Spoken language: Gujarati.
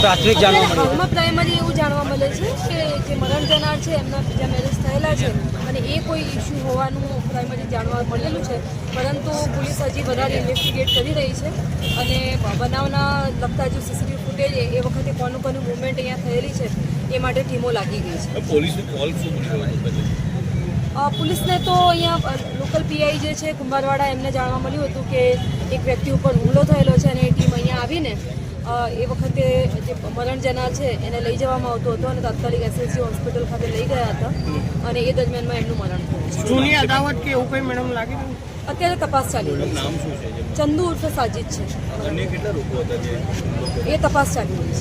પ્રાથમિક જાણવા મળ્યું? હાલમાં પ્રાઇમરી એવું જાણવા મળે છે કે જે મરણ જનાર છે એમના બીજા મેરેજ થયેલા છે અને એ કોઈ ઇસ્યુ હોવાનું પ્રાઇમરી જાણવા મળેલું છે, પરંતુ પોલીસ હજી વધારે ઇન્વેસ્ટિગેટ કરી રહી છે અને બનાવના લગતા જે સીસીટીવી ફૂટેજ એ વખતે કોનું મૂવમેન્ટ અહીંયા થયેલી છે એ માટે ટીમો લાગી ગઈ છે. પોલીસને કોલ શું મળ્યો? પોલીસને તો અહીંયા લોકલ પીઆઈ જે છે કુંભારવાડા એમને જાણવા મળ્યું હતું કે એક વ્યક્તિ ઉપર હુમલો થયેલો છે અને એ ટીમ અહીંયા આવીને એ વખતે જે મરણ જનાર છે એને લઈ જવામાં આવતો હતો અને તાત્કાલિક એસએસજી હોસ્પિટલ ખાતે લઈ ગયા હતા અને એ દરમિયાનમાં એમનું મરણ થયું. જૂની અદાવત કે એવું કંઈ મેડમ લાગે? અત્યારે તપાસ ચાલી રહી છે. નામ શું છે? ચંદુ ઉર્ફે સાજિદ છે. અન્ય કેટલા લોકો હતા? એ તપાસ ચાલી રહી છે.